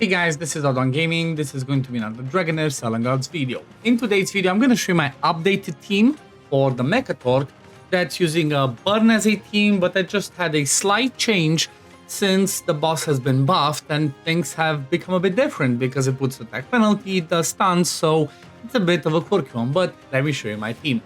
Hey guys, this is OddOneGaming. This is going to be another Dragonheir Selling Gods video. In today's video, I'm going to show you my updated team for the Mekkatorque that's using a burn as a team, but that just had a slight change since the boss has been buffed and things have become a bit different because it puts attack penalty, it does stuns, so it's a bit of a quirky one, but let me show you my team.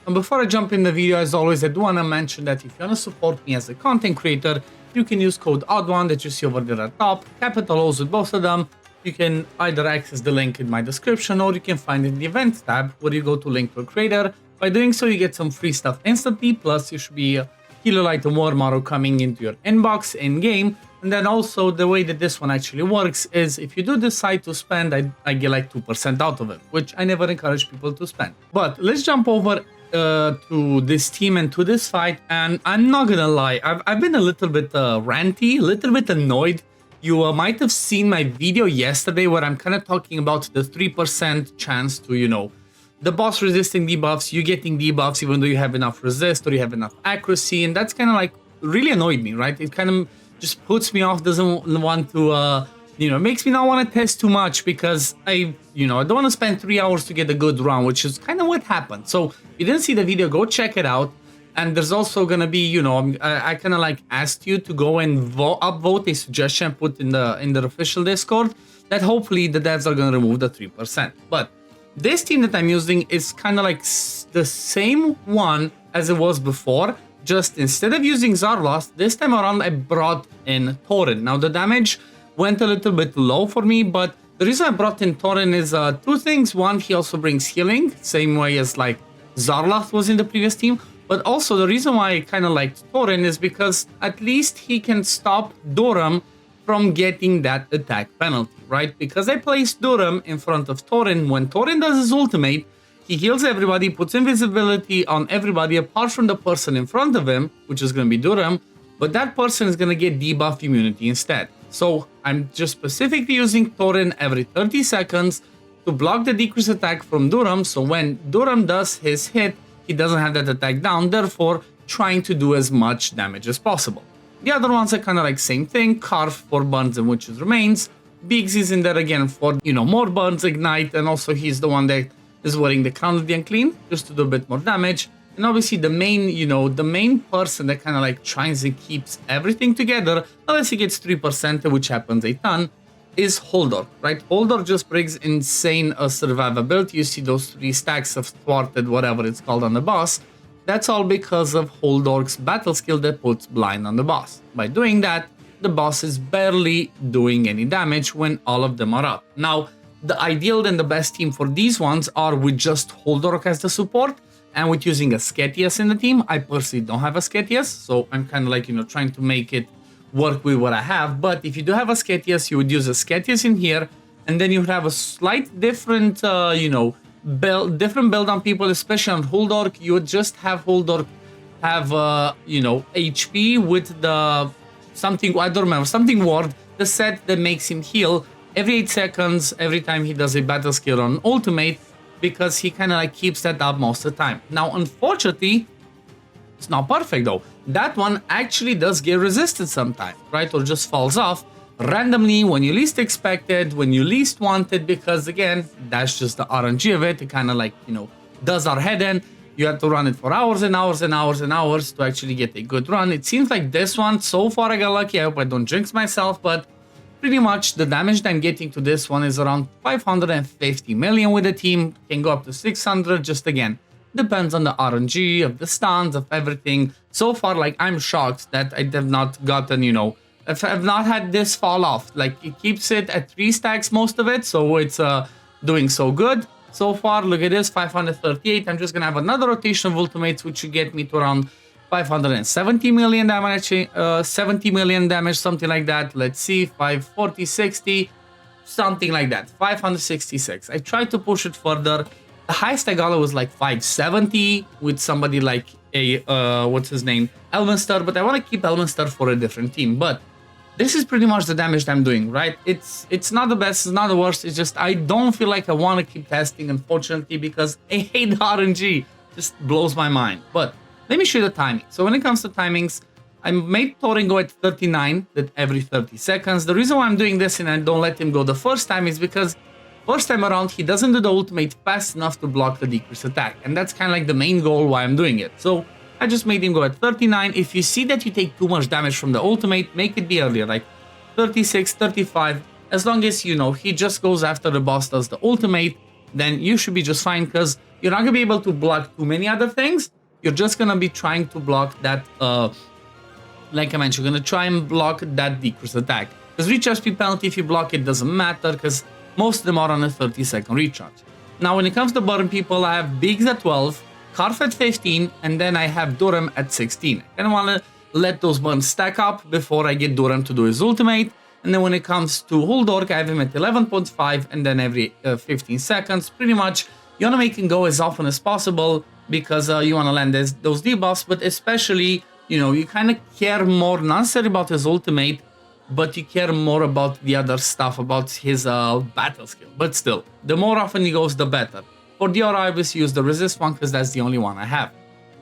And before I jump in the video, as always, I do want to mention that if you want to support me as a content creator, you can use code OddOne that you see over there at top, capital O's with both of them. You can either access the link in my description or you can find it in the events tab where you go to link per creator. By doing so, you get some free stuff instantly, plus you should be a kilo item war model coming into your inbox in game. And then also the way that this one actually works is if you do decide to spend, I get like 2% out of it, which I never encourage people to spend. But let's jump over to this team and to this fight, and I'm not gonna lie, I've been a little bit ranty, a little bit annoyed. You might have seen my video yesterday where I'm kind of talking about the 3% chance to, you know, the boss resisting debuffs, you getting debuffs even though you have enough resist or you have enough accuracy, and that's kind of like really annoyed me, right? It kind of just puts me off, doesn't want to you know, makes me not want to test too much because I don't want to spend 3 hours to get a good run, which is kind of what happened. So if you didn't see the video, go check it out. And there's also gonna be, you know, I kind of like asked you to go and upvote a suggestion put in the official Discord that hopefully the devs are gonna remove the 3%. But this team that I'm using is kind of like the same one as it was before. Just instead of using Zarloth, this time around I brought in Thorin. Now the damage went a little bit low for me, but the reason I brought in Thorin is two things. One, he also brings healing, same way as like Zarloth was in the previous team. But also the reason why I kind of liked Thorin is because at least he can stop Durham from getting that attack penalty, right? Because I placed Durham in front of Thorin. When Thorin does his ultimate, he heals everybody, puts invisibility on everybody apart from the person in front of him, which is going to be Durham, but that person is going to get debuff immunity instead. So I'm just specifically using Thorin every 30 seconds to block the decreased attack from Durham, so when Durham does his hit, he doesn't have that attack down, therefore trying to do as much damage as possible. The other ones are kind of like same thing, Carve for burns and witches remains, Biggs is in there again for, you know, more burns, ignite, and also he's the one that is wearing the crown of the unclean, just to do a bit more damage. And obviously the main, you know, the main person that kind of like tries and keeps everything together, unless he gets 3%, which happens a ton, is Holdork, right? Holdork just brings insane survivability. You see those 3 stacks of thwarted, whatever it's called, on the boss. That's all because of Holdork's battle skill that puts blind on the boss. By doing that, the boss is barely doing any damage when all of them are up. Now, the ideal and the best team for these ones are with just Holdork as the support, and with using ASCHETIUS in the team. I personally don't have ASCHETIUS, so I'm kind of like, you know, trying to make it work with what I have. But if you do have ASCHETIUS, you would use ASCHETIUS in here, and then you would have a slight different, you know, different build on people, especially on Holdork. You would just have Holdork have, you know, HP with the something, I don't remember, something ward, the set that makes him heal every 8 seconds, every time he does a battle skill on ultimate, because he kind of like keeps that up most of the time. Now, unfortunately, it's not perfect though. That one actually does get resisted sometimes, right? Or just falls off randomly when you least expect it, when you least want it, because again, that's just the RNG of it. It kind of like, you know, does our head in. You have to run it for hours and hours and hours and hours to actually get a good run. It seems like this one, so far I got lucky. I hope I don't jinx myself, but pretty much the damage that I'm getting to this one is around 550 million with the team. Can go up to 600, just again, depends on the RNG, of the stuns, of everything. So far, like, I'm shocked that I have not gotten, you know, I've not had this fall off. Like, it keeps it at 3 stacks, most of it, so it's doing so good. So far, look at this, 538. I'm just gonna have another rotation of ultimates, which should get me to around 570 million damage, 70 million damage, something like that. Let's see, 540, 60, something like that, 566. I tried to push it further. The highest I got was like 570 with somebody like a, what's his name, Elminster, but I want to keep Elminster for a different team. But this is pretty much the damage that I'm doing, right? It's not the best, it's not the worst, it's just I don't feel like I want to keep testing, unfortunately, because I hate the RNG. just blows my mind. But let me show you the timing. So when it comes to timings, I made Thorin go at 39 every 30 seconds. The reason why I'm doing this and I don't let him go the first time is because first time around, he doesn't do the ultimate fast enough to block the decrease attack. And that's kind of like the main goal why I'm doing it. So I just made him go at 39. If you see that you take too much damage from the ultimate, make it be earlier, like 36, 35. As long as, you know, he just goes after the boss does the ultimate, then you should be just fine because you're not going to be able to block too many other things. You're just going to be trying to block that, like I mentioned, you're going to try and block that decrease attack. Because recharge speed penalty, if you block it, doesn't matter because most of them are on a 30-second recharge. Now, when it comes to burn people, I have Biggs at 12, Karf at 15, and then I have Durham at 16. I kind of want to let those burns stack up before I get Durham to do his ultimate. And then when it comes to Huldork, I have him at 11.5, and then every 15 seconds. Pretty much, you want to make him go as often as possible because you want to land those debuffs, but especially, you know, you kind of care more, not necessarily about his ultimate, but you care more about the other stuff, about his battle skill. But still, the more often he goes, the better. For the aura, I always use the resist one because that's the only one I have.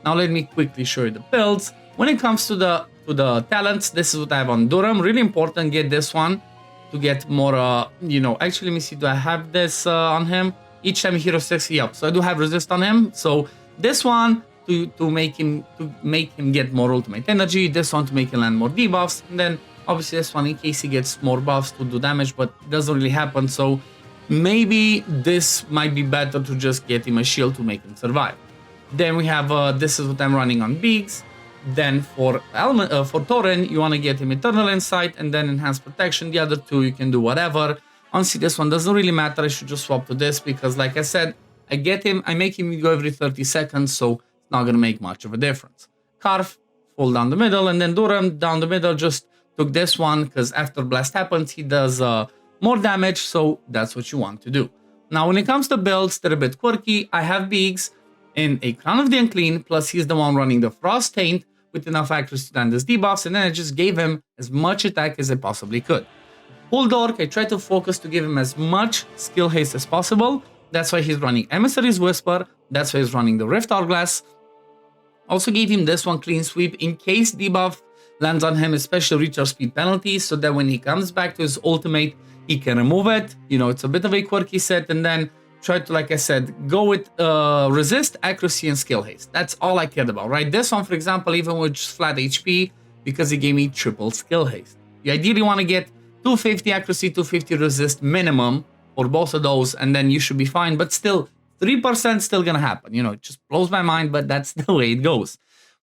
Now let me quickly show you the builds. When it comes to the talents, this is what I have on Durham. Really important, get this one to get more, you know, actually, let me see, do I have this on him? Each time hero 60 up. So I do have resist on him. So this one to make him get more ultimate energy, this one to make him land more debuffs, and then obviously this one in case he gets more buffs to do damage, but it doesn't really happen. So maybe this might be better to just get him a shield to make him survive. Then we have this is what I'm running on Biggs. Then for Thorin, you want to get him Eternal Insight and then Enhanced Protection. The other two, you can do whatever. Honestly, this one doesn't really matter. I should just swap to this because, like I said, I make him go every 30 seconds, so it's not going to make much of a difference. Karf, full down the middle, and then Durham down the middle. Just took this one because after Blast happens, he does more damage, so that's what you want to do. Now, when it comes to builds, they're a bit quirky. I have Biggs in a Crown of the Unclean, plus he's the one running the Frost Taint, with enough accuracy to land his debuffs, and then I just gave him as much attack as I possibly could. Huldork, I tried to focus to give him as much skill haste as possible. That's why he's running Emissary's Whisper. That's why he's running the Rift Hourglass. Also gave him this one, Clean Sweep, in case debuff lands on him, especially recharge speed penalty, so that when he comes back to his ultimate, he can remove it. You know, it's a bit of a quirky set, and then try to, like I said, go with resist, accuracy, and skill haste. That's all I cared about, right? This one, for example, even with just flat HP, because it gave me triple skill haste. You ideally want to get 250 accuracy, 250 resist minimum for both of those, and then you should be fine. But still, 3% still gonna happen. You know, it just blows my mind, but that's the way it goes.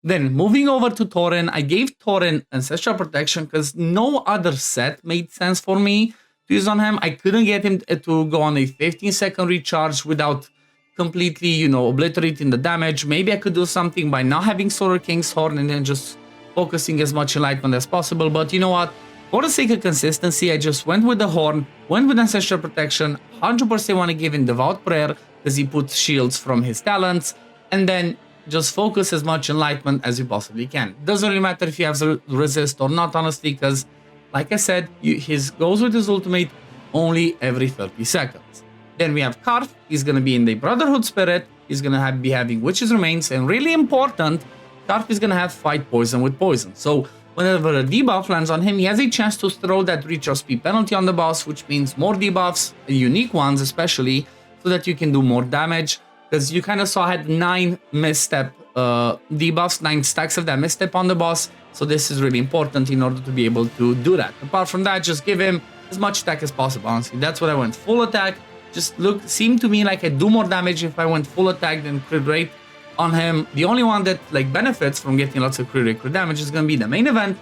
Then, moving over to Thorin, I gave Thorin Ancestral Protection because no other set made sense for me to use on him. I couldn't get him to go on a 15-second recharge without completely, you know, obliterating the damage. Maybe I could do something by not having Solar King's Horn and then just focusing as much enlightenment as possible. But you know what? For the sake of consistency, I just went with the Horn, went with Ancestral Protection, 100% want to give him Devout Prayer because he puts shields from his talents, and then just focus as much enlightenment as you possibly can. Doesn't really matter if you have resist or not, honestly, because like I said, his goes with his ultimate only every 30 seconds. Then we have Karf. He's going to be in the Brotherhood Spirit. He's going to be having Witch's Remains. And really important, Karf is going to have Fight Poison with Poison. So whenever a debuff lands on him, he has a chance to throw that recharge speed penalty on the boss, which means more debuffs, unique ones especially, so that you can do more damage. Because you kind of saw I had 9 misstep debuffs, 9 stacks of that misstep on the boss. So this is really important in order to be able to do that. Apart from that, just give him as much attack as possible, honestly. That's what I went full attack. Just seemed to me like I do more damage if I went full attack than crit rate on him. The only one that like benefits from getting lots of crit rate, crit damage is going to be the main event,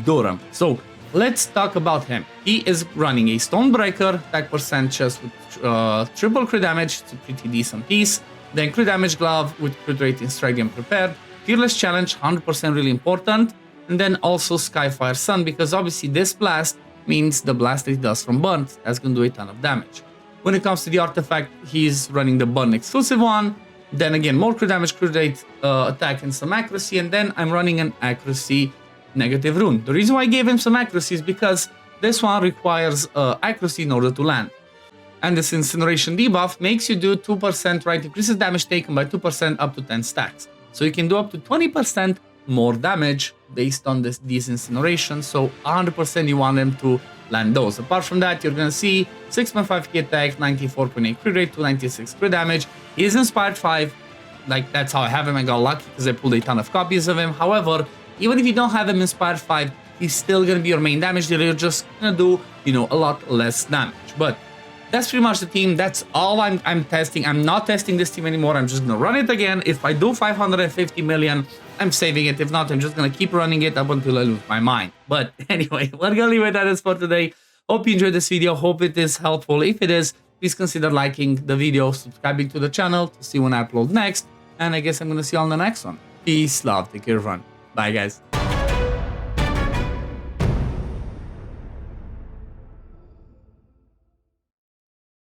Durham. So let's talk about him. He is running a Stonebreaker, attack percent chest with triple crit damage. It's a pretty decent piece. Then crit damage glove with crit rate in Strike and Prepared. Fearless Challenge, 100% really important. And then also Skyfire Sun, because obviously this blast means the blast that he does from burn. That's going to do a ton of damage. When it comes to the artifact, he's running the burn exclusive one. Then again, more crit damage, crit rate, attack, and some accuracy. And then I'm running an accuracy negative rune. The reason why I gave him some accuracy is because this one requires accuracy in order to land. And this incineration debuff makes you do 2%, right? Increases damage taken by 2% up to 10 stacks. So you can do up to 20% more damage based on these incinerations. So 100% you want them to land those. Apart from that, you're gonna see 6.5k attack, 94.8 crit rate, 296 crit damage. He is inspired 5. Like, that's how I have him. I got lucky because I pulled a ton of copies of him. However, even if you don't have him inspired 5, he's still gonna be your main damage dealer. You're just gonna do, you know, a lot less damage. But that's pretty much the team. That's all I'm testing. I'm not testing this team anymore. I'm just gonna run it again. If I do 550 million, I'm saving it. If not, I'm just gonna keep running it up until I lose my mind. But anyway, we're gonna leave it at this for today. Hope you enjoyed this video. Hope it is helpful. If it is, please consider liking the video, subscribing to the channel to see when I upload next. And I guess I'm gonna see you on the next one. Peace, love, take care, everyone. Bye, guys.